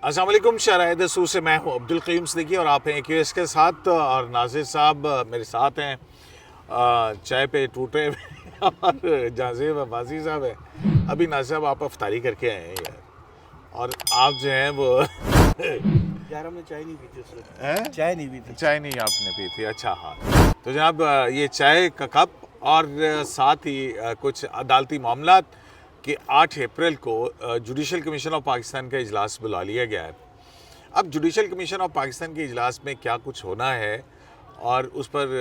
السلام علیکم، شرائع دستور سے میں ہوں عبدالقیوم صدیقی اور آپ ہیں QS کے ساتھ، اور ناظر صاحب میرے ساتھ ہیں، چائے پہ ٹوٹے اور جازیب عباسی صاحب ہیں۔ ابھی ناظر صاحب آپ افطاری کر کے آئے ہیں یار، اور آپ جو ہیں وہ یار ہم نے چائے نہیں پی تھی اس وقت، چائے نہیں پی تھی، چائے نہیں آپ نے پی تھی؟ اچھا ہاں، تو جناب یہ چائے کا کپ اور ساتھ ہی کچھ عدالتی معاملات کہ 8 اپریل کو جوڈیشل کمیشن آف پاکستان کا اجلاس بلا لیا گیا ہے۔ اب جوڈیشل کمیشن آف پاکستان کے اجلاس میں کیا کچھ ہونا ہے اور اس پر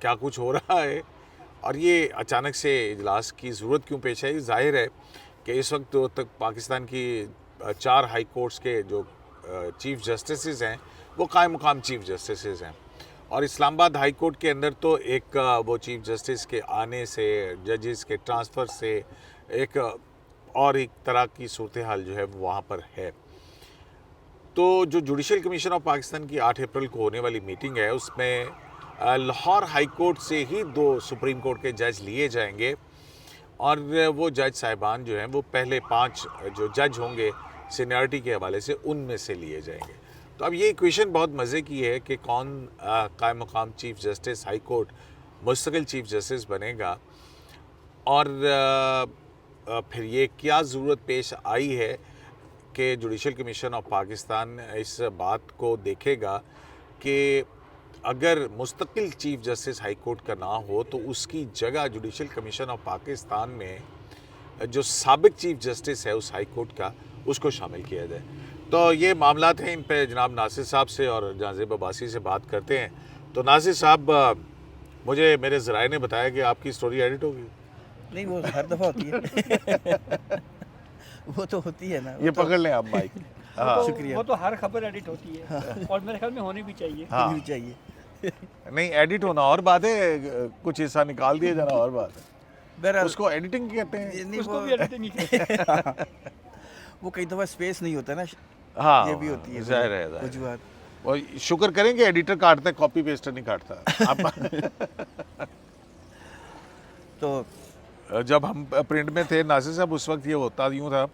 کیا کچھ ہو رہا ہے، اور یہ اچانک سے اجلاس کی ضرورت کیوں پیش آئی؟ ظاہر ہے کہ اس وقت تک پاکستان کی 4 ہائی کورٹس کے جو چیف جسٹسز ہیں وہ قائم مقام چیف جسٹسز ہیں، اور اسلام آباد ہائی کورٹ کے اندر تو ایک وہ چیف جسٹس کے آنے سے، ججز کے ٹرانسفر سے ایک طرح کی صورتحال جو ہے وہاں پر ہے۔ تو جو جوڈیشل کمیشن آف پاکستان کی 8 اپریل کو ہونے والی میٹنگ ہے، اس میں لاہور ہائی کورٹ سے ہی 2 سپریم کورٹ کے جج لیے جائیں گے، اور وہ جج صاحبان جو ہیں وہ پہلے 5 جو جج ہوں گے سینیارٹی کے حوالے سے ان میں سے لیے جائیں گے۔ تو اب یہ ایکویشن بہت مزے کی ہے کہ کون قائم مقام چیف جسٹس ہائی کورٹ مستقل چیف جسٹس بنے گا، اور پھر یہ کیا ضرورت پیش آئی ہے کہ جوڈیشل کمیشن آف پاکستان اس بات کو دیکھے گا کہ اگر مستقل چیف جسٹس ہائی کورٹ کا نہ ہو تو اس کی جگہ جوڈیشل کمیشن آف پاکستان میں جو سابق چیف جسٹس ہے اس ہائی کورٹ کا، اس کو شامل کیا جائے۔ تو یہ معاملات ہیں، ان پہ جناب ناصر صاحب سے اور جازیب عباسی سے بات کرتے ہیں۔ تو ناصر صاحب، مجھے میرے ذرائع نے بتایا کہ آپ کی سٹوری ایڈٹ ہوگی۔ نہیں وہ ہر دفعہ ہوتی ہے وہ تو ہوتی ہے نا، یہ پکڑ لیں آپ مائک۔ شکریہ، وہ تو ہر خبر ایڈٹ ہوتی ہے اور میرے خیال میں ہونی بھی چاہیے۔ ہونی بھی چاہیے۔ نہیں، ایڈٹ ہونا اور بات ہے، کچھ حصہ نکال دیا جانا اور بات ہے، بہرحال اس کو ایڈیٹنگ کہتے ہیں۔ اس کو بھی ایڈیٹنگ ہی کہتے ہیں۔ وہ کئی دفعہ اسپیس نہیں ہوتا نا، ہاں یہ بھی ہوتی ہے ظاہر ہے، وجوہات۔ وہ شکر کریں کہ ایڈیٹر کاٹتا ہے، کاپی پیسٹر نہیں کاٹتا۔ تو جب ہم پرنٹ میں تھے ناصر صاحب، اس وقت یہ ہوتا یوں تھا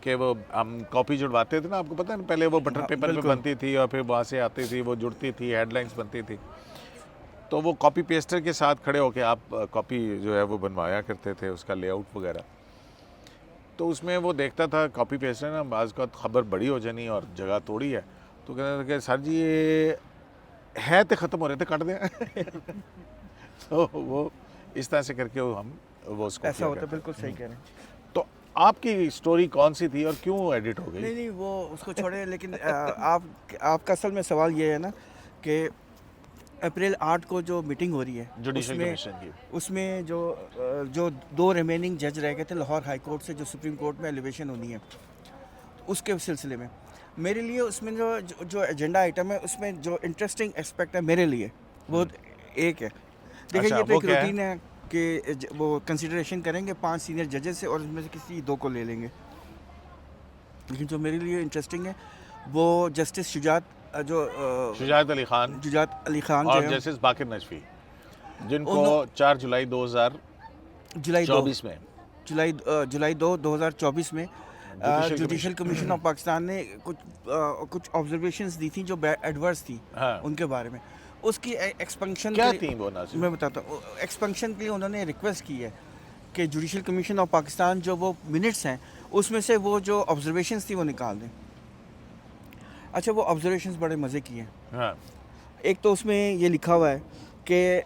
کہ وہ ہم کاپی جڑواتے تھے نا، آپ کو پتہ ہے نا، پہلے وہ بٹر پیپر پہ بنتی تھی اور پھر وہاں سے آتی تھی، وہ جڑتی تھی، ہیڈ لائنز بنتی تھی، تو وہ کاپی پیسٹر کے ساتھ کھڑے ہو کے آپ کاپی جو ہے وہ بنوایا کرتے تھے، اس کا لے آؤٹ وغیرہ۔ تو اس میں وہ دیکھتا تھا کاپی پیسٹر نا، بعض کا خبر بڑی ہو جانی اور جگہ توڑی ہے، تو کہتا تھا کہ سر جی یہ ہے تو ختم ہو رہے تھے، کٹ دیں۔ تو وہ اس طرح سے کر کے ہم وہ اس کو ایسا ہوتا ہے، بالکل صحیح کہہ رہے ہیں۔ تو آپ کی سٹوری کون سی تھی اور کیوں ایڈٹ ہو گئی؟ نہیں وہ اس کو چھوڑے، لیکن آپ کا اصل میں سوال یہ ہے نا کہ اپریل 8 کو جو میٹنگ ہو رہی ہے جوڈیشل کمیشن کی، اس میں جو 2 ریمیننگ جج رہ گئے تھے لاہور ہائی کورٹ سے، جو سپریم کورٹ میں ایلیویشن ہونی ہے، اس کے سلسلے میں میرے لیے اس میں جو ایجنڈا آئٹم ہے، اس میں جو انٹرسٹنگ اسپیکٹ ہے میرے لیے وہ ایک ہے۔ دیکھیں، یہ تو ایک روٹین ہے کہ وہ کنسیڈریشن کریں گے 5 سینئر ججز سے اور اس میں سے کسی 2 کو لے لیں گے، لیکن جو میرے لیے انٹرسٹنگ ہے وہ جسٹس شجاعت علی خان اور جسٹس باقر نجفی، جن کو 4 جولائی 2024 میں جولائی 2024 میں جوڈیشل کمیشن آف پاکستان نے کچھ آبزرویشنز دی تھیں جو ایڈورس تھیں ان کے بارے میں۔ اس کی ایکسپنکشن کیا تھی وہ ناظر؟ میں بتاتا ہوں۔ ایکسپنکشن کے لیے انہوں نے ریکویسٹ کی ہے کہ جوڈیشل کمیشن آف پاکستان جو وہ منٹس ہیں اس میں سے وہ جو آبزرویشنز تھی وہ نکال دیں۔ اچھا، وہ آبزرویشنز بڑے مزے کی ہیں۔ ایک تو اس میں یہ لکھا ہوا ہے کہ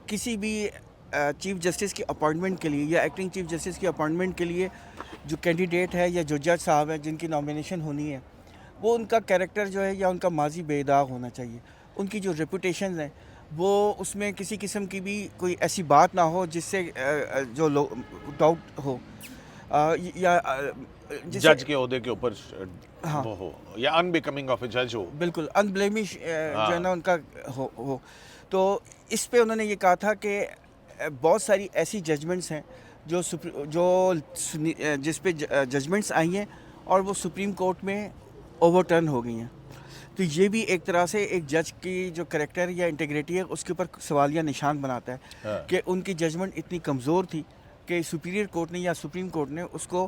کسی بھی چیف جسٹس کی اپوائنٹمنٹ کے لیے یا ایکٹنگ چیف جسٹس کی اپوائنٹمنٹ کے لیے جو کینڈیڈیٹ ہے یا جو جج صاحب ہیں جن کی نامینیشن ہونی ہے، وہ ان کا کیریکٹر جو ہے یا ان کا ماضی بے داغ ہونا چاہیے، ان کی جو ریپوٹیشنز ہیں وہ اس میں کسی قسم کی بھی کوئی ایسی بات نہ ہو جس سے جو ڈاؤٹ ہو، یا جج کے عہدے کے اوپر وہ ہو، یا ان بیکمنگ آف اے جج ہو، بالکل ان بلیمش جو ہے نا ان کا ہو۔ تو اس پہ انہوں نے یہ کہا تھا کہ بہت ساری ایسی ججمنٹس ہیں جو جس پہ ججمنٹس آئی ہیں اور وہ سپریم کورٹ میں اوور ٹرن ہو گئی ہیں، تو یہ بھی ایک طرح سے ایک جج کی جو کریکٹر یا انٹیگریٹی ہے اس کے اوپر سوالیہ نشان بناتا ہے کہ ان کی ججمنٹ اتنی کمزور تھی کہ سپیریئر کورٹ نے یا سپریم کورٹ نے اس کو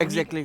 Exactly.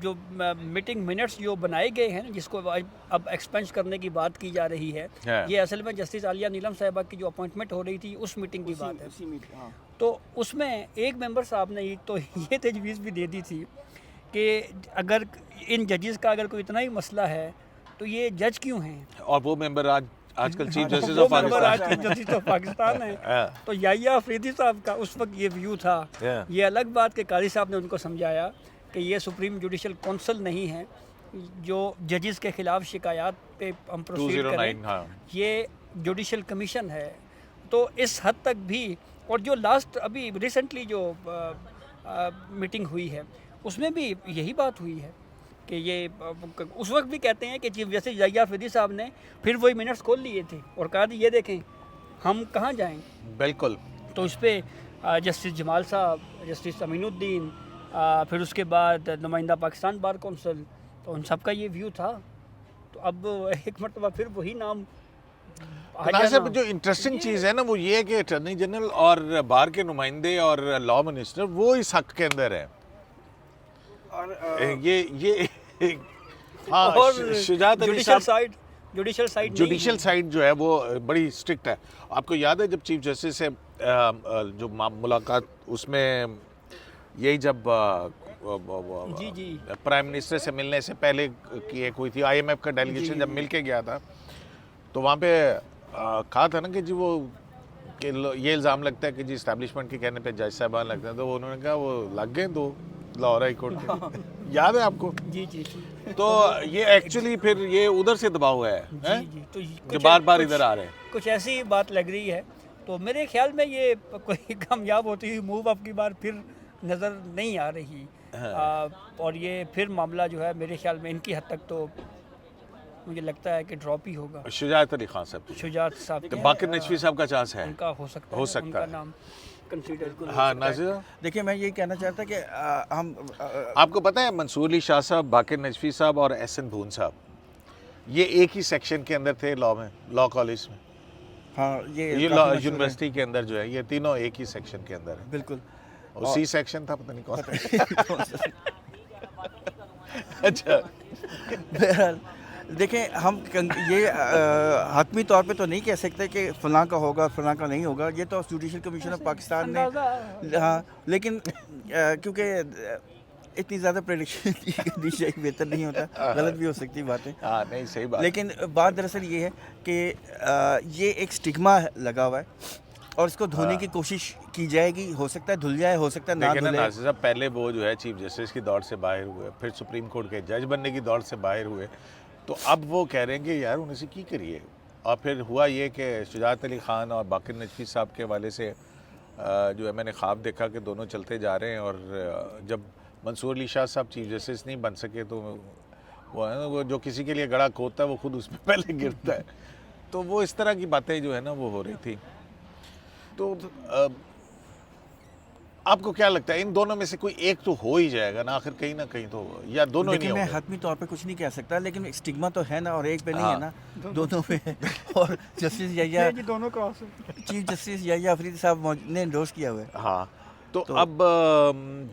جو میٹنگ منٹس جو بنائے گئے ہیں جس کو اب ایکسپینس کرنے کی بات کی جا رہی ہے، یہ اصل میں جسٹس عالیہ نیلم صاحبہ کی جو اپوائنٹمنٹ ہو رہی تھی اس میٹنگ کی بات ہے. تو اس میں ایک ممبر صاحب نے تو یہ تجویز بھی دے دی تھی کہ اگر ان ججز کا اگر کوئی اتنا ہی مسئلہ ہے تو یہ جج کیوں ہیں؟ اور وہ ممبر آج کل چیف جسٹس وہ آف ممبر آج پاکستان. کے جسٹس آف پاکستان ہیں. تو یحییٰ افریدی صاحب کا اس وقت یہ ویو تھا. یہ الگ بات کہ قاضی صاحب نے ان کو سمجھایا کہ یہ سپریم جوڈیشل کونسل نہیں ہے جو ججز کے خلاف شکایات پہ ہم پروسیڈ کریں، یہ جوڈیشل کمیشن ہے. تو اس حد تک بھی، اور جو لاسٹ ابھی ریسنٹلی جو میٹنگ ہوئی ہے اس میں بھی یہی بات ہوئی ہے کہ یہ اس وقت بھی کہتے ہیں کہ چیف جسٹس یحییٰ افریدی صاحب نے پھر وہی منٹس کھول لیے تھے اور کہا تھا یہ دیکھیں ہم کہاں جائیں. بالکل. تو اس پہ جسٹس جمال صاحب، جسٹس امین الدین، پھر اس کے بعد نمائندہ پاکستان بار کونسل، تو ان سب کا یہ ویو تھا. تو اب ایک مرتبہ پھر وہی نام ناصر، جو انٹرسٹنگ چیز ہے نا وہ یہ ہے کہ اٹارنی جنرل اور بار کے نمائندے اور لا منسٹر وہ اس حق کے اندر ہے. یہ ہاں، شجاعت علی صاحب جوڈیشل سائیڈ جو ہے وہ بڑی اسٹرکٹ ہے. آپ کو یاد ہے جب چیف جسٹس سے جو ملاقات اس میں یہی جب پرائم منسٹر سے ملنے سے پہلے کی ایک ہوئی تھی، آئی ایم ایف کا ڈیلیگیشن جب مل کے گیا تھا تو وہاں پہ کہا تھا نا کہ جی وہ کہ یہ الزام لگتا ہے کہ جی اسٹیبلشمنٹ کے کہنے پہ جج صاحبان لگتے ہیں، تو انہوں نے کہا وہ لگ گئے دو لاہور ہائی کورٹ کے. یاد ہے آپ کو؟ جی. تو یہ ایکچولی پھر یہ ادھر سے دباؤ ہوا ہے جو بار بار ادھر آ رہے ہیں. کچھ ایسی بات لگ رہی ہے. تو میرے خیال میں یہ کوئی کامیاب ہوتی ہوئی موو اب کی بار پھر نظر نہیں آ رہی. اور یہ پھر معاملہ جو ہے میرے خیال میں ان کی حد تک تو مجھے لگتا ہے کہ ڈراپ ہی ہوگا. شجاعت علی خان صاحب، شجاعت صاحب، تو باقر نجفی صاحب کا چانس ہے، ان کا ہو سکتا ہے نام کنسیڈر. ہاں ناصر، دیکھیں میں یہ کہنا چاہتا کہ ہم آپ کو پتہ ہے منصور علی شاہ صاحب، باقر نجفی صاحب اور احسن بھون صاحب یہ ایک ہی سیکشن کے اندر تھے لا میں، لا کالج میں. ہاں یہ یونیورسٹی کے اندر جو ہے یہ تینوں ایک ہی سیکشن کے اندر ہیں. بالکل. اور سی سیکشن تھا، پتہ نہیں کون. اچھا بہرحال دیکھیں ہم یہ حتمی طور پہ تو نہیں کہہ سکتے کہ فلاں کا ہوگا فلاں کا نہیں ہوگا. یہ تو جوڈیشل کمیشن آف پاکستان نے، ہاں، لیکن کیونکہ اتنی زیادہ پریڈکشن کرنی چاہیے، بہتر نہیں ہوتا، غلط بھی ہو سکتی باتیں. ہاں نہیں صحیح بات. لیکن بات دراصل یہ ہے کہ یہ ایک سٹگما لگا ہوا ہے اور اس کو دھونے کی کوشش کی جائے گی. ہو سکتا ہے دھل جائے، ہو سکتا ہے نہ دھلے. ناصر صاحب پہلے وہ جو ہے چیف جسٹس کی دوڑ سے باہر ہوئے، پھر سپریم کورٹ کے جج بننے کی دوڑ سے باہر ہوئے، تو اب وہ کہہ رہے ہیں کہ یار انہیں سے کی کریے. اور پھر ہوا یہ کہ شجاعت علی خان اور باقر نجفی صاحب کے حوالے سے جو ہے میں نے خواب دیکھا کہ دونوں چلتے جا رہے ہیں، اور جب منصور علی شاہ صاحب چیف جسٹس نہیں بن سکے تو وہ ہے نا، وہ جو کسی کے لیے گڑھا کھودتا ہے وہ خود اس میں پہلے گرتا ہے. تو وہ اس طرح کی باتیں جو ہے نا وہ ہو رہی تھی. تو آپ کو کیا لگتا ہے ان دونوں میں سے کوئی ایک تو ہو ہی جائے گا نا آخر، کہیں نہ کہیں تو، یا دونوں ہی نہیں لیکن میں ہوں گے؟ حتمی طور پہ کچھ نہیں کہہ سکتا، لیکن اسٹگما تو ہے نا، اور ایک پہ نہیں ہے نا، دونوں پہ ہے. اور جسٹس یحییٰ، دونوں کا چیف جسٹس یحییٰ افریدی صاحب نے انڈورس کیا ہوا ہے. ہاں تو اب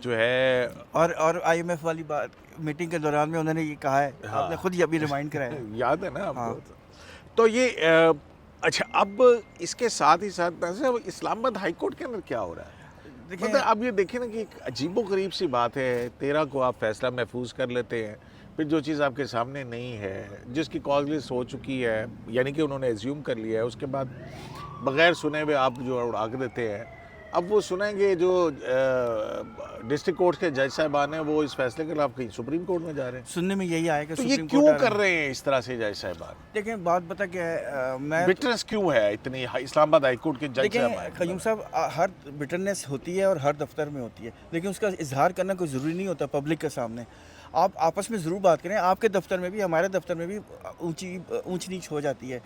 جو ہے اور آئی ایم ایف والی بات میٹنگ کے دوران میں انہوں نے یہ کہا ہے، آپ نے خود یہ ابھی ریمائنڈ کرایا. یاد ہے نا آپ کو. تو یہ اچھا، اب اس کے ساتھ ہی ساتھ اسلام آباد ہائی کورٹ کے اندر کیا ہو رہا ہے؟ مطلب اب یہ دیکھیں نا کہ ایک عجیب و غریب سی بات ہے. 13 کو آپ فیصلہ محفوظ کر لیتے ہیں، پھر جو چیز آپ کے سامنے نہیں ہے، جس کی کاز لسٹ ہو چکی ہے، یعنی کہ انہوں نے ایزیوم کر لیا ہے، اس کے بعد بغیر سنے ہوئے آپ جو اڑا کے دیتے ہیں. اب وہ سنیں گے جو ڈسٹرکٹ کورٹ کے جج صاحبان ہیں وہ اس فیصلے کے خلاف کہیں سپریم کورٹ میں جا رہے ہیں. سننے میں یہی آیا کہ تو یہ کیوں کر رہے ہیں اس طرح سے جج صاحبان؟ دیکھیں بات پتہ کیا ہے، میں بٹرنس کیوں ہے اتنی اسلام آباد ہائی کورٹ کے جج دیکھیں صاحبان؟ قیوم صاحب، ہر بٹرنس ہوتی ہے اور ہر دفتر میں ہوتی ہے، لیکن اس کا اظہار کرنا کوئی ضروری نہیں ہوتا پبلک کے سامنے. آپ آپس میں ضرور بات کریں. آپ کے دفتر میں بھی، ہمارے دفتر میں بھی اونچ نیچ ہو جاتی ہے.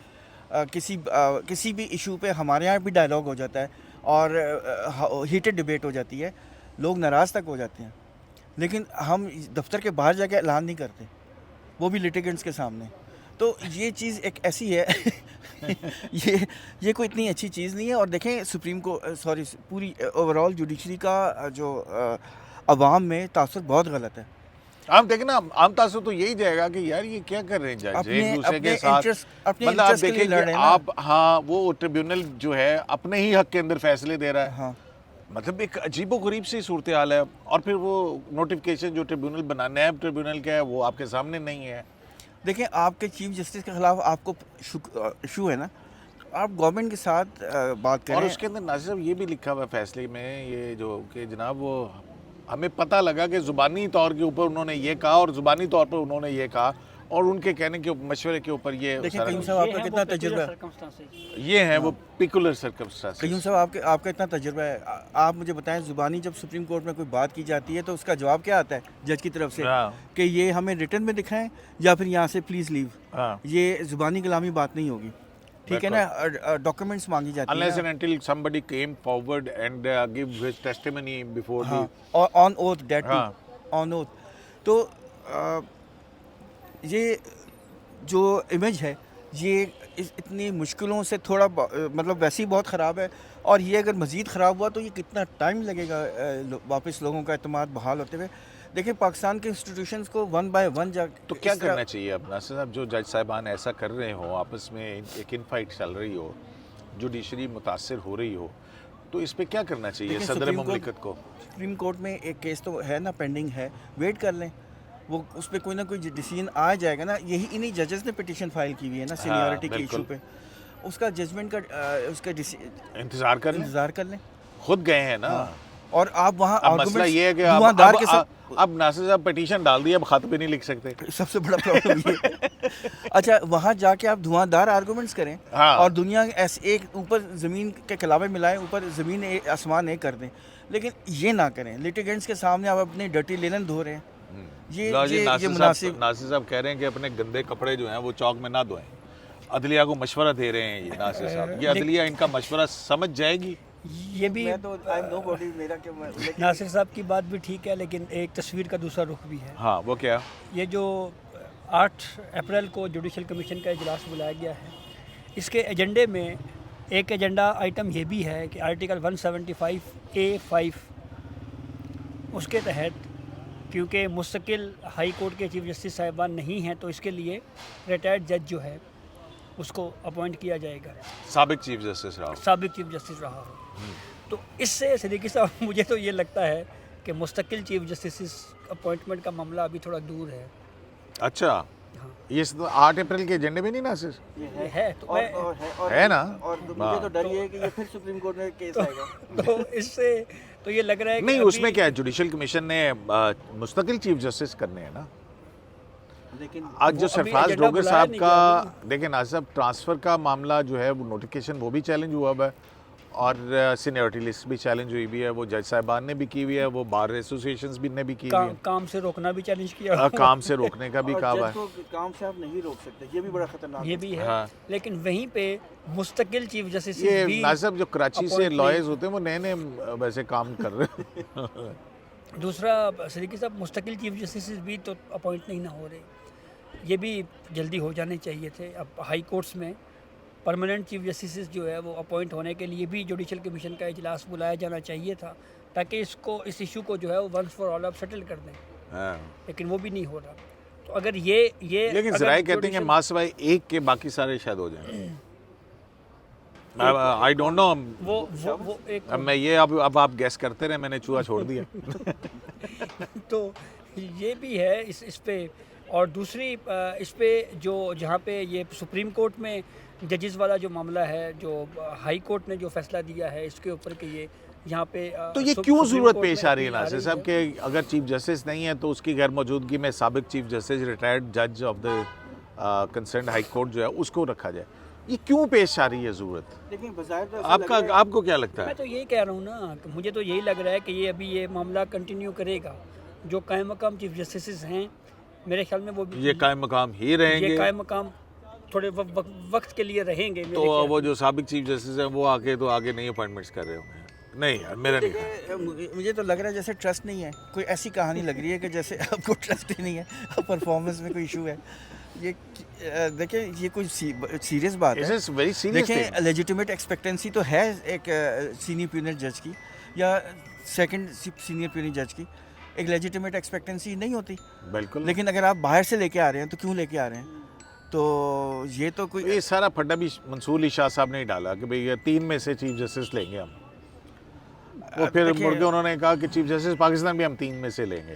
کسی بھی ایشو پہ ہمارے یہاں بھی ڈائلاگ ہو جاتا ہے اور ہیٹڈ ڈبیٹ ہو جاتی ہے، لوگ ناراض تک ہو جاتے ہیں، لیکن ہم دفتر کے باہر جا کے اعلان نہیں کرتے، وہ بھی لیٹیگنٹس کے سامنے. تو یہ چیز ایک ایسی ہے یہ کوئی اتنی اچھی چیز نہیں ہے. اور دیکھیں سپریم کو پوری اوور آل جوڈیشری کا جو عوام میں تاثر بہت غلط ہے. آپ دیکھیں نا عام تاثر تو یہی جائے گا کہ یار یہ کیا کر رہے ہیں جج ایک دوسرے کے ساتھ. مطلب آپ دیکھیں کہ آپ ہاں وہ ٹریبیونل جو ہے اپنے ہی حق کے اندر فیصلے دے رہا ہے, مطلب ایک عجیب و غریب سی صورتحال ہے. اور پھر وہ نوٹیفیکیشن جو ٹریبیونل بنا نیب ٹریبیونل کا ہے وہ آپ کے سامنے نہیں ہے. دیکھیں آپ کے چیف جسٹس کے خلاف آپ کو ایشو ہے نا, آپ گورنمنٹ کے ساتھ بات کریں. اور اس کے اندر ناصر صاحب یہ بھی لکھا ہوا ہے فیصلے میں یہ جو کہ جناب وہ ہمیں پتہ لگا کہ زبانی طور کے اوپر انہوں نے یہ کہا اور زبانی طور پر انہوں نے یہ کہا اور ان کے کہنے کے مشورے کے اوپر یہ قیوم صاحب آپ کا کتنا تجربہ ہے, یہ ہیں وہ پیکولر سرکمسٹانسز. قیوم صاحب آپ کا اتنا تجربہ ہے, آپ مجھے بتائیں زبانی جب سپریم کورٹ میں کوئی بات کی جاتی ہے تو اس کا جواب کیا آتا ہے جج کی طرف سے کہ یہ ہمیں ریٹن میں دکھائیں یا پھر یہاں سے پلیز لیو. یہ زبانی کلامی بات نہیں ہوگی, ٹھیک ہے نا, ڈاکومنٹس مانگی جاتی ہیں unless and until somebody came forward and give his testimony before the on oath, that too, on oath. تو یہ جو امیج ہے یہ اتنی مشکلوں سے تھوڑا مطلب ویسے ہی بہت خراب ہے, اور یہ اگر مزید خراب ہوا تو یہ کتنا ٹائم لگے گا واپس لوگوں کا اعتماد بحال ہوتے ہوئے. دیکھیں پاکستان کے انسٹیٹیوشنز کو ون بائی ون تو کیا کرنا چاہیے اب ناصر صاحب, جو جج صاحبان ایسا کر رہے ہوں آپس میں ایک ان فائٹ چل رہی ہو, جوڈیشری متاثر ہو رہی ہو, تو اس پہ کیا کرنا چاہیے صدر مملکت کو؟ سپریم کورٹ میں ایک کیس تو ہے نا پینڈنگ ہے, ویٹ کر لیں, وہ اس پہ کوئی نہ کوئی ڈیسیژن آ جائے گا نا. یہی انہی ججز نے پٹیشن فائل کی ہوئی ہے نا سینیورٹی کے ایشو پہ, اس کا ججمنٹ کا اس کا انتظار کر لیں. خود گئے ہیں نا, اور آپ وہاں مسئلہ یہ ہے کہ اب ناصر صاحب پٹیشن ڈال دی, اب خط پہ نہیں لکھ سکتے, سب سے بڑا پرابلم یہ ہے. اچھا وہاں جا کے آپ دھواں دار آرگومنٹس کریں اور دنیا ایسے ایک اوپر زمین کے کلابے ملائیں, اوپر زمین آسمان ایک کر دیں, لیکن یہ نہ کریں. لیٹیگنٹس کے سامنے آپ اپنے ڈرٹی لینن دھو رہے ہیں. یہ مناسب. ناصر صاحب کہہ رہے ہیں کہ اپنے گندے کپڑے جو ہیں وہ چوک میں نہ دھوئیں. عدلیہ کو مشورہ دے رہے ہیں یہ ناصر صاحب, یہ عدلیہ ان کا مشورہ سمجھ جائے گی؟ یہ بھی ناصر صاحب کی بات بھی ٹھیک ہے, لیکن ایک تصویر کا دوسرا رخ بھی ہے. ہاں وہ کیا؟ یہ جو 8 اپریل کو جوڈیشل کمیشن کا اجلاس بلایا گیا ہے, اس کے ایجنڈے میں ایک ایجنڈا آئٹم یہ بھی ہے کہ آرٹیکل 175A5 اس کے تحت کیونکہ مستقل ہائی کورٹ کے چیف جسٹس صاحبان نہیں ہیں تو اس کے لیے ریٹائرڈ جج جو ہے اس کو اپوائنٹ کیا جائے گا, سابق چیف جسٹس رہا ہو. تو اس سے صدیقی صاحب مجھے تو یہ لگتا ہے کہ مستقل چیف جسٹس اپوائنٹمنٹ کا معاملہ ابھی تھوڑا دور ہے. اچھا یہ 8 اپریل کے ایجنڈے میں نہیں نا سر ہے نا, اور مجھے تو ڈر یہ ہے کہ یہ پھر سپریم کورٹ میں کیس آئے گا. تو اس سے تو یہ لگ رہا ہے نہیں, اس میں کیا ہے, جوڈیشل کمیشن نے مستقل چیف جسٹس کرنے ہیں نا. آج جو سرفراز ڈوگر صاحب کا دیکھیں ناصر صاحب, ٹرانسفر کا معاملہ جو ہے وہ نوٹیفیکیشن وہ بھی چیلنج ہوا ہے, اور سینیورٹی لسٹ بھی چیلنج ہوئی بھی ہے, وہ جج صاحبان نے بھی کی ہوئی ہے, وہ بار ایسوسیشنز بھی نے بھی کی ہوئی ہے, کام سے روکنا بھی چیلنج کیا, کام سے روکنے کا بھی کہا ہوا ہے. کام سے آپ نہیں روک سکتے, یہ بھی بڑا خطرناک یہ بھی ہے. لیکن وہیں پہ مستقل چیف جسٹس یہ ناصر صاحب جو کراچی سے لائرز ہوتے ہیں وہ نئے نئے ویسے کام کر رہے ہیں. دوسرا صدیقی صاحب مستقل چیف جسٹس بھی تو اپوائنٹ نہیں نہ ہو رہے, یہ بھی جلدی ہو جانے چاہیے تھے. اب ہائی کورٹس میں پرماننٹ چیف جسٹس جو ہے وہ اپوائنٹ ہونے کے لیے بھی جوڈیشل کمیشن کا اجلاس بلایا جانا چاہیے تھا تاکہ اس ایشو کو جو ہے وہ ونس فار آل آپ سیٹل کر دیں, لیکن وہ بھی نہیں ہو رہا. تو اگر یہ لیکن ذرائع کہتے ہیں کہ ماں سوائے ایک کے باقی سارے شاید ہو جائیں. آئی ڈونٹ نو, وہ ایک میں یہ اب آپ گیس کرتے رہے, میں نے چوہا چھوڑ دیا. تو یہ بھی ہے اس پہ. اور دوسری اس پہ جہاں پہ یہ سپریم کورٹ میں ججز والا جو معاملہ ہے, جو ہائی کورٹ نے جو فیصلہ دیا ہے اس کے اوپر کہ یہ یہاں پہ تو یہ کیوں ضرورت پیش آ رہی ہے ناصر صاحب کہ اگر چیف جسٹس نہیں ہے تو اس کی غیر موجودگی میں سابق چیف جسٹس ریٹائرڈ جج of the concerned high court جو ہے اس کو رکھا جائے, یہ کیوں پیش آ رہی ہے ضرورت؟ آپ کو کیا لگتا ہے؟ میں تو یہی کہہ رہا ہوں نا, کہ مجھے تو یہی لگ رہا ہے کہ یہ ابھی یہ معاملہ کنٹینیو کرے گا. جو قائم مقام چیف جسٹس ہیں میرے خیال میں وہ بھی یہ قائم مقام ہی رہیں گے, یہ قائم مقام تھوڑے وقت کے لیے رہیں گے. تو وہ جو سابق چیف جسٹس ہیں وہ تو آگے نہیں اپوائنٹمنٹس کر رہے ہوں گے. نہیں یار میرا نہیں, مجھے تو لگ رہا ہے جیسے ٹرسٹ نہیں ہے, کوئی ایسی کہانی لگ رہی ہے کہ جیسے آپ کو ٹرسٹ ہی نہیں ہے, پرفارمنس میں کوئی ایشو ہے. یہ دیکھیں یہ کوئی سیریس بات ہے. دیکھیں لیجیٹیمیٹ ایکسپیکٹنسی تو ہے ایک سینئر پیونر جج کی یا سیکنڈ سینئر پیونر جج کی, ایک لیجیٹیمیٹ ایکسپیکٹنسی نہیں ہوتی. بالکل. لیکن اگر آپ باہر سے لے کے آ رہے ہیں تو کیوں لے کے آ رہے ہیں؟ تو یہ تو کوئی یہ سارا پھڈا بھی منصور علی شاہ صاحب نے ہی ڈالا کہ بھئی یہ 3 میں سے چیف جسٹس لیں گے ہم. وہ پھر مڑ کے انہوں نے کہا کہ چیف جسٹس پاکستان بھی ہم 3 میں سے لیں گے.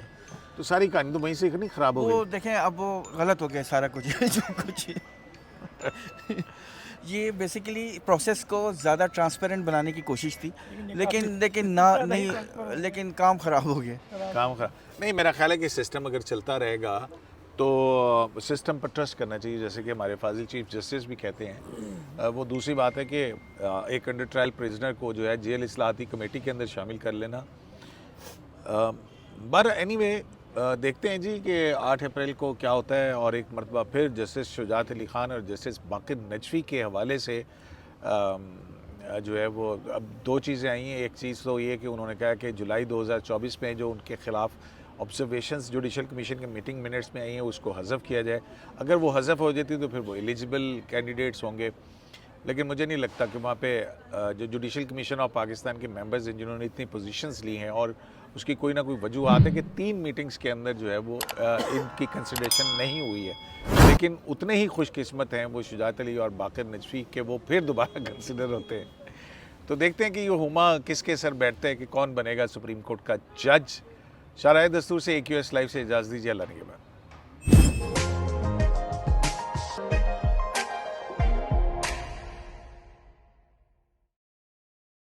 تو ساری کہانی تو وہیں سے نہیں خراب ہو وہ گئی. دیکھیں اب وہ غلط ہو گیا سارا کچھ جو کچھ یہ بیسیکلی پروسیس کو زیادہ ٹرانسپیرنٹ بنانے کی کوشش تھی, لیکن کام خراب ہو گیا. کام خراب نہیں. میرا خیال ہے کہ سسٹم اگر چلتا رہے گا تو سسٹم پر ٹرسٹ کرنا چاہیے, جیسے کہ ہمارے فاضل چیف جسٹس بھی کہتے ہیں. وہ دوسری بات ہے کہ ایک انڈر ٹرائل پریزنر کو جو ہے جیل اصلاحاتی کمیٹی کے اندر شامل کر لینا. بر اینی وے دیکھتے ہیں جی کہ 8 اپریل کو کیا ہوتا ہے. اور ایک مرتبہ پھر جسٹس شجاعت علی خان اور جسٹس باقر نجفی کے حوالے سے جو ہے وہ اب 2 چیزیں آئی ہیں. ایک چیز تو یہ کہ انہوں نے کہا کہ جولائی 2024 میں جو ان کے خلاف آبزرویشنز جوڈیشل کمیشن کے میٹنگ منٹس میں آئی ہیں اس کو حذف کیا جائے. اگر وہ حذف ہو جاتی تو پھر وہ ایلیجیبل کینڈیڈیٹس ہوں گے. لیکن مجھے نہیں لگتا کہ وہاں پہ جو جوڈیشل کمیشن آف پاکستان کے ممبرز ہیں جنہوں نے اتنی پوزیشنز لی ہیں, اور اس کی کوئی نہ کوئی وجوہات ہے کہ 3 میٹنگز کے اندر جو ہے وہ ان کی کنسیڈریشن نہیں ہوئی ہے. لیکن اتنے ہی خوش قسمت ہیں وہ شجاعت علی اور باقر نجفی کہ وہ پھر دوبارہ کنسیڈر ہوتے ہیں. تو دیکھتے ہیں کہ یہ ہما کس کے سر بیٹھتا ہے کہ کون بنے گا سپریم کورٹ کا جج. شارح دستور سے AQS لائیو سے اجازت دیجیے. اللہ نگہبان.